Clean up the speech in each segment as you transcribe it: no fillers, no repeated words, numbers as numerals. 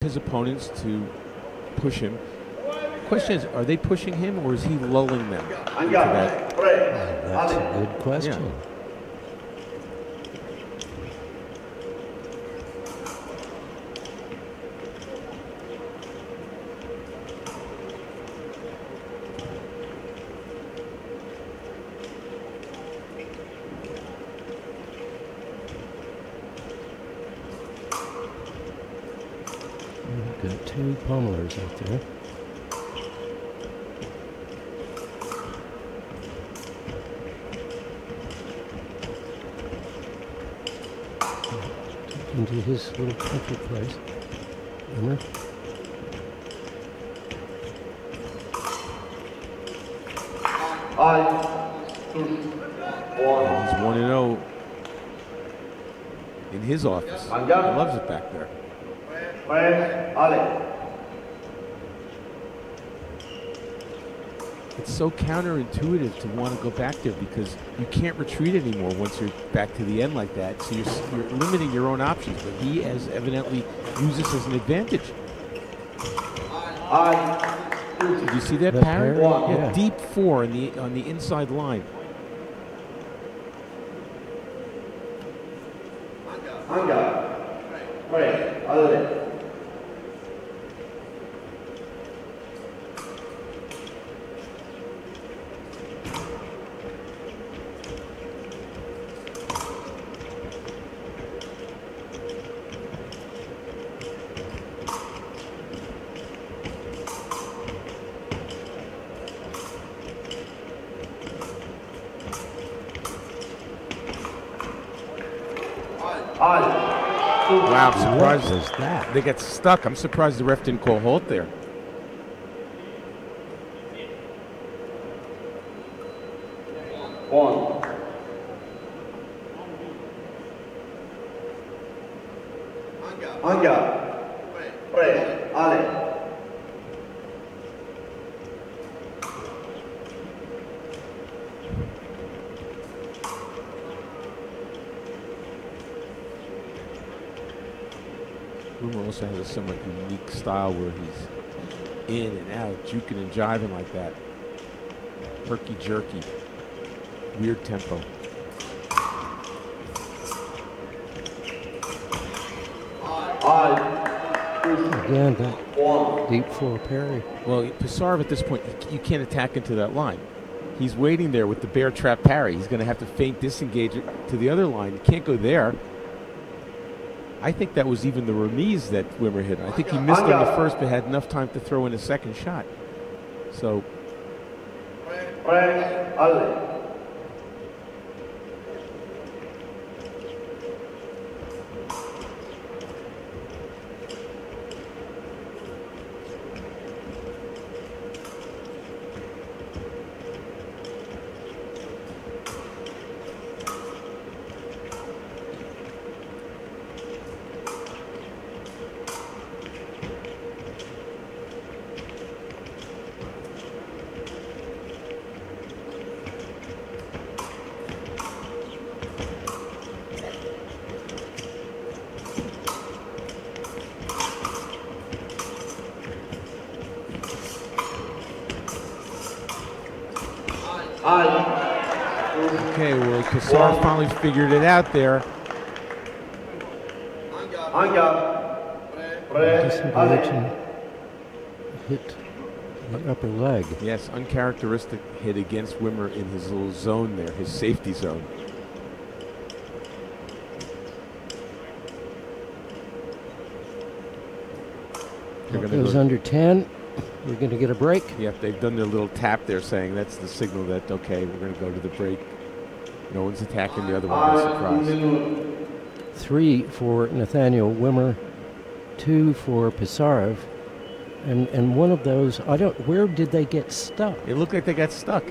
his opponents to push him. Question is, are they pushing him or is he lulling them into that? That's a good question. Yeah. We've got two pummelers out there. Into his little comfort place. Wimmer. He's 1-0 in his office. He loves it back there. It's so counterintuitive to want to go back there because you can't retreat anymore once you're back to the end like that. So you're limiting your own options, but he has evidently used this as an advantage. Did you see that parry? Yeah, deep 4 on the inside line. Wow, I'm surprised. What was that? They got stuck. I'm surprised the ref didn't call halt there. Wimmer also has a somewhat unique style where he's in and out, juking and jiving like that. Herky jerky. Weird tempo. Again, that deep 4 parry. Well, Pisarevon at this point, you can't attack into that line. He's waiting there with the bear trap parry. He's going to have to feint disengage it to the other line. You can't go there. I think that was even the remise that Wimmer hit. I think he missed on the first, but had enough time to throw in a second shot. So. Okay, well, Pisarevon finally figured it out there. Disengage and hit the upper leg. Yes, uncharacteristic hit against Wimmer in his little zone there, his safety zone. It goes under 10. We're going to get a break. Yep, they've done their little tap there saying that's the signal that, okay, we're going to go to the break. No one's attacking the other one by surprise. 3 for Nathaniel Wimmer, 2 for Pisarevon. And one of those, where did they get stuck? It looked like they got stuck.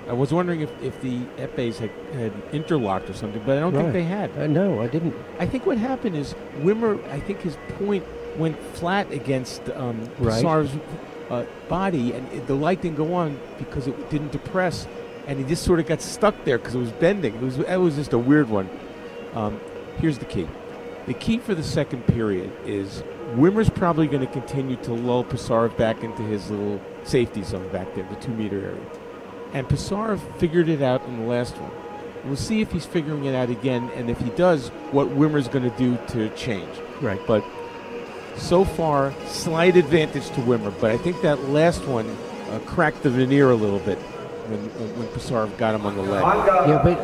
I was wondering if the Épées had interlocked or something, but I don't think they had. No, I didn't. I think what happened is Wimmer, I think his point went flat against Pisarev's body, and the light didn't go on because it didn't depress, and he just sort of got stuck there because it was bending. It was just a weird one. Here's the key. The key for the second period is Wimmer's probably going to continue to lull Pisarev back into his little safety zone back there, the 2-meter area. And Pisarev figured it out in the last one. We'll see if he's figuring it out again, and if he does, what Wimmer's going to do to change. Right. But so far, slight advantage to Wimmer. But I think that last one cracked the veneer a little bit when Pisarev got him on the leg. Yeah, but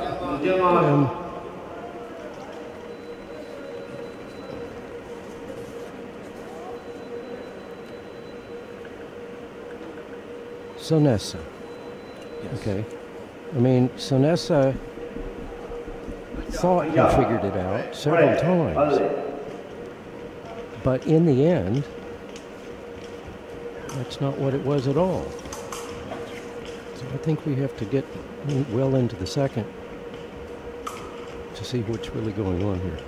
Sonessa. Yes. Okay. I mean, Sonessa thought he figured it out several times. But in the end, that's not what it was at all. So I think we have to get well into the second to see what's really going on here.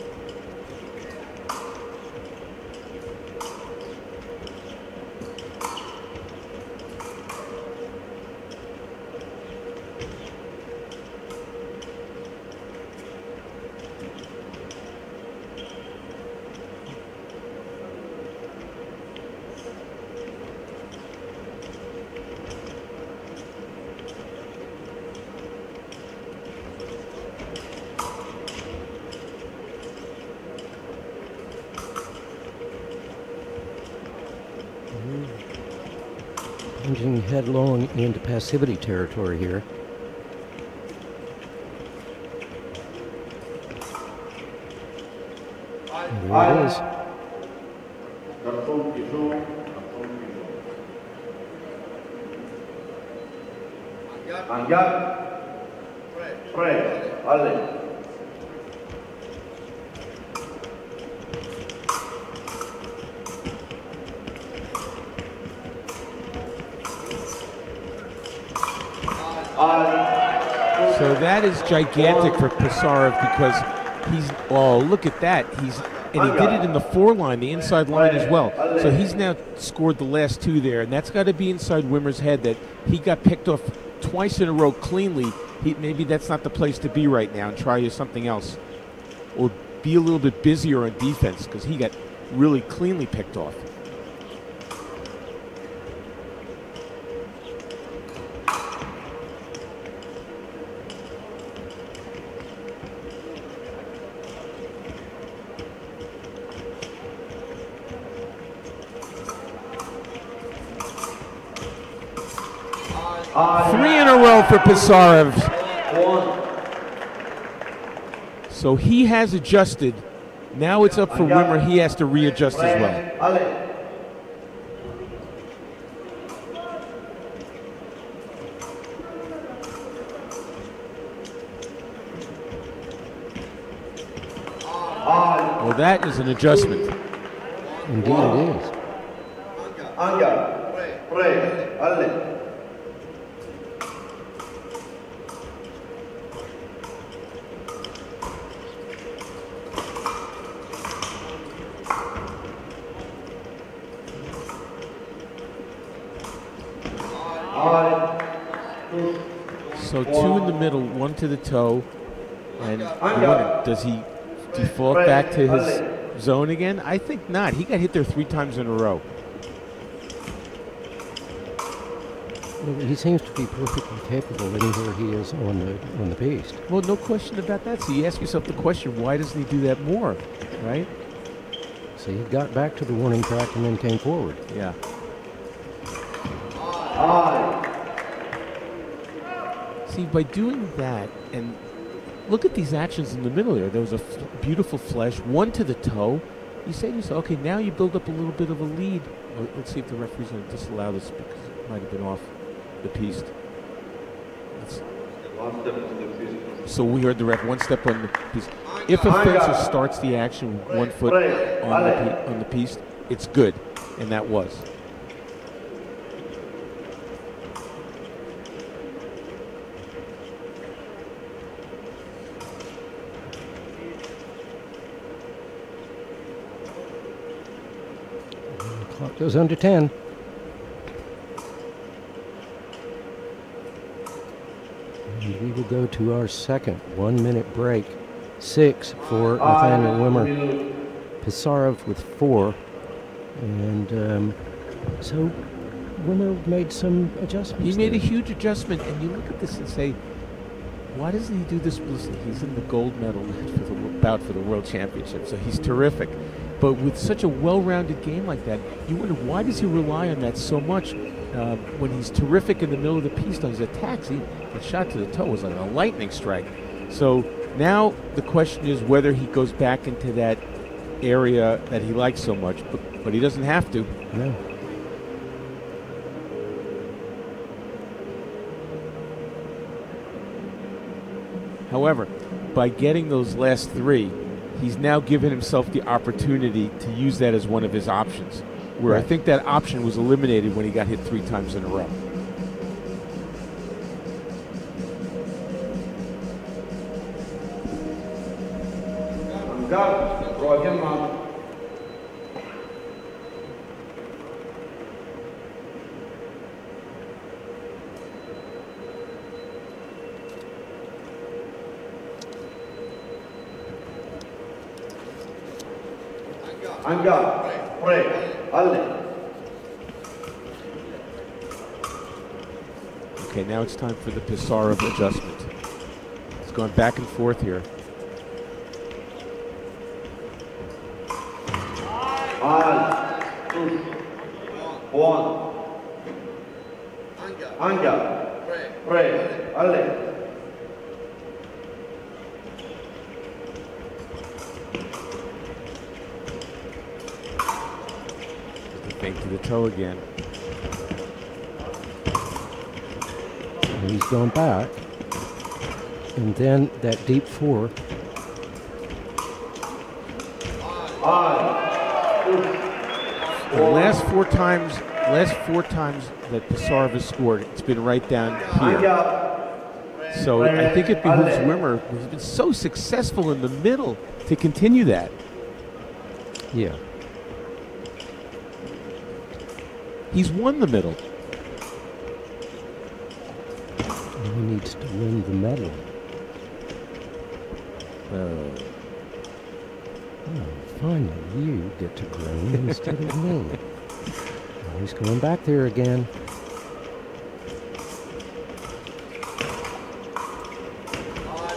Plunging headlong into passivity territory here. And there it is. So that is gigantic for Pisarev because look at that. And he did it in the 4 line, the inside line as well. So he's now scored the last 2 there, and that's got to be inside Wimmer's head that he got picked off twice in a row cleanly. Maybe that's not the place to be right now and try something else. Or be a little bit busier on defense because he got really cleanly picked off. Three in a row for Pisarev. So he has adjusted. Now it's up for Wimmer. He has to readjust as well. Well, that is an adjustment. Indeed it is. So 2 in the middle, 1 to the toe, and does he default back to his zone again? I think not. He got hit there 3 times in a row. Well, he seems to be perfectly capable anywhere he is on the piste. Well, no question about that. So you ask yourself the question, why doesn't he do that more, right? So he got back to the warning track and then came forward. Yeah. See, by doing that, and look at these actions in the middle there. There was a beautiful flesh, 1 to the toe. You say to yourself, okay, now you build up a little bit of a lead. Let's see if the referee's going to disallow this because it might have been off the piste. So we heard the ref, 1 step on the piste. If a fencer starts the action with 1 foot on the piste, it's good, and that was. Clock goes under 10. And we will go to our second 1-minute break. 6 for Nathaniel Wimmer. Pisarevon with 4. And so Wimmer made some adjustments. He made there. a huge adjustment, and you look at this and say, why doesn't he do this? Listen, he's in the gold medal for the bout for the World Championship, so he's terrific. But with such a well-rounded game like that, you wonder, why does he rely on that so much when he's terrific in the middle of the piece on his attacks? The shot to the toe was like a lightning strike. So now the question is whether he goes back into that area that he likes so much, but he doesn't have to. No. However, by getting those last 3, he's now given himself the opportunity to use that as one of his options, where Right. I think that option was eliminated when he got hit 3 times in a row. Okay, now it's time for the Pisarevon adjustment. It's going back and forth here. Fake to the toe again. And he's going back. And then that deep 4. The last four times that Pisarevon has scored, it's been right down here. So I think it behooves Wimmer, who's been so successful in the middle, to continue that. Yeah. He's won the middle. And he needs to win the medal. Oh, finally, you get to groan instead of me. Oh, he's going back there again.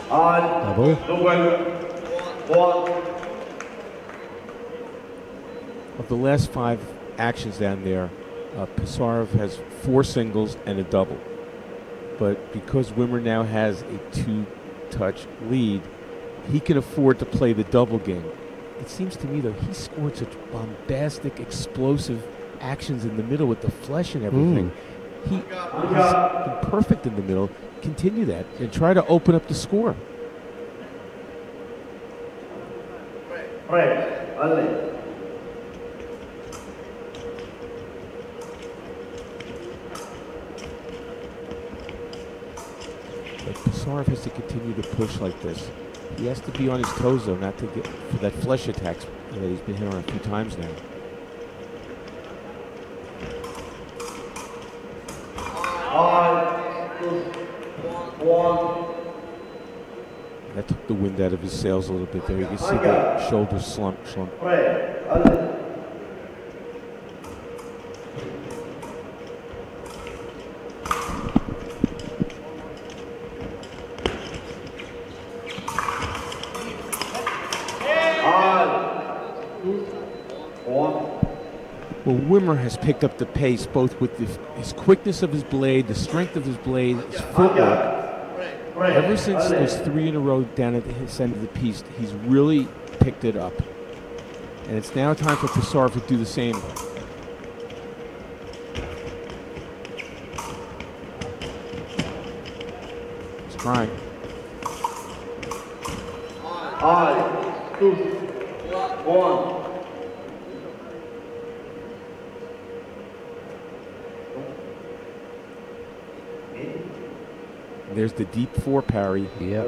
Double. Of the last 5 actions down there, Pisarevon has 4 singles and a double. But because Wimmer now has a 2-touch lead, he can afford to play the double game. It seems to me, though, he scored such bombastic, explosive actions in the middle with the flesh and everything. He's been perfect in the middle. Continue that and try to open up the score. But Pisarevon has to continue to push like this. He has to be on his toes, though, not to get for that flesh attacks that he's been hit on a few times now. That took the wind out of his sails a little bit there. You can see the shoulders slump. Well, Wimmer has picked up the pace both with his quickness of his blade, the strength of his blade, his footwork. Ever since those 3 in a row down at his end of the piece, he's really picked it up. And it's now time for Pisarevon to do the same. He's trying. 2, 1. There's the deep 4 parry. Yep.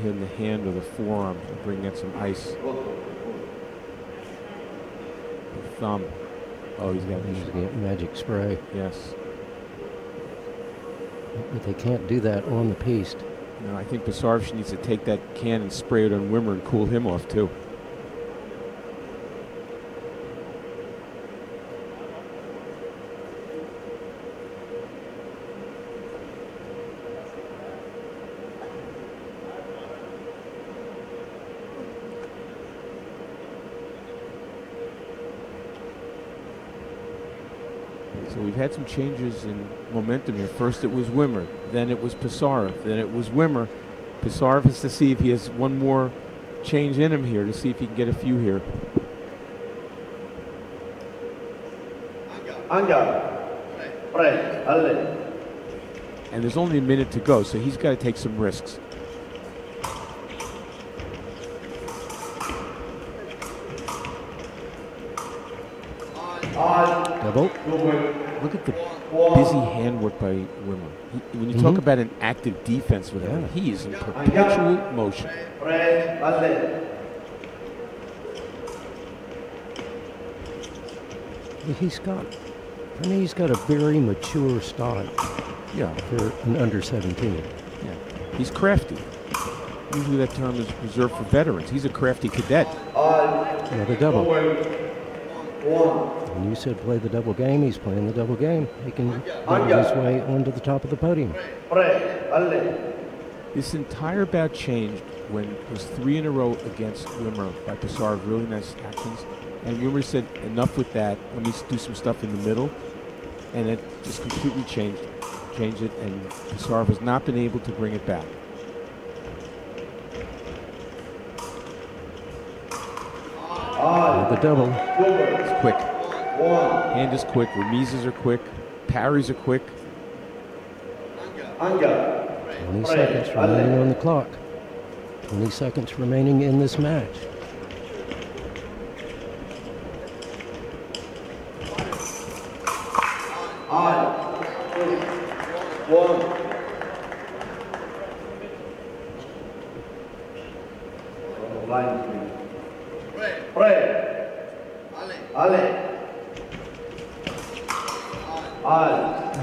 Hit in the hand or the forearm to bring in some ice. The thumb. Oh, he's got using a magic spray. Yes. But they can't do that on the piste. No, I think Pisarevon needs to take that can and spray it on Wimmer and cool him off too. So we've had some changes in momentum here. First it was Wimmer, then it was Pisarevon, then it was Wimmer. Pisarevon has to see if he has one more change in him here to see if he can get a few here. And there's only a minute to go, so he's got to take some risks. Double. Look at the busy handwork by Wimmer. When you talk about an active defense with him, he is in perpetual motion. He's got a very mature style. Yeah. For an under 17. Yeah. He's crafty. Usually that term is reserved for veterans. He's a crafty cadet. Another double. When you said play the double game, he's playing the double game. He can get his way onto the top of the podium. This entire bout changed when it was 3 in a row against Wimmer by Pisarevon. Really nice actions. And Wimmer said, enough with that. Let me do some stuff in the middle. And it just completely changed it. And Pisarevon has not been able to bring it back. The double. It's quick. Hand is quick. Remises are quick. Parries are quick. 20 seconds remaining on the clock. 20 seconds remaining in this match.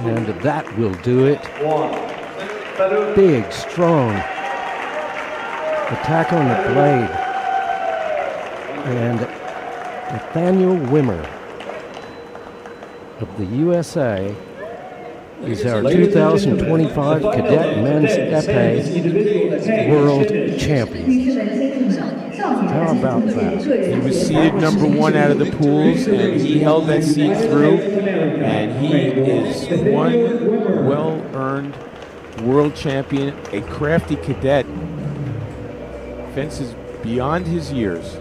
And that will do it. Big, strong attack on the blade. And Nathaniel Wimmer of the USA is our 2025 Cadet Men's Épée World Champion. How about that? He was seeded #1 out of the pools, and he held that seed through, and he is one well-earned world champion, a crafty cadet, fences beyond his years.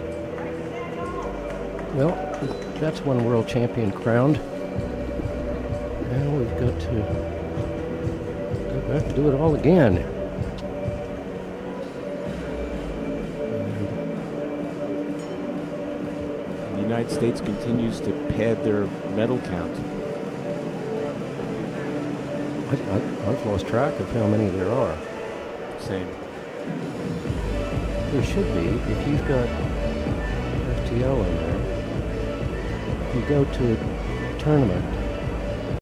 Well, that's one world champion crowned. Now we've got to go back and do it all again. The United States continues to pad their medal count. I've lost track of how many there are. Same. There should be, if you've got FTL in there. If you go to a tournament,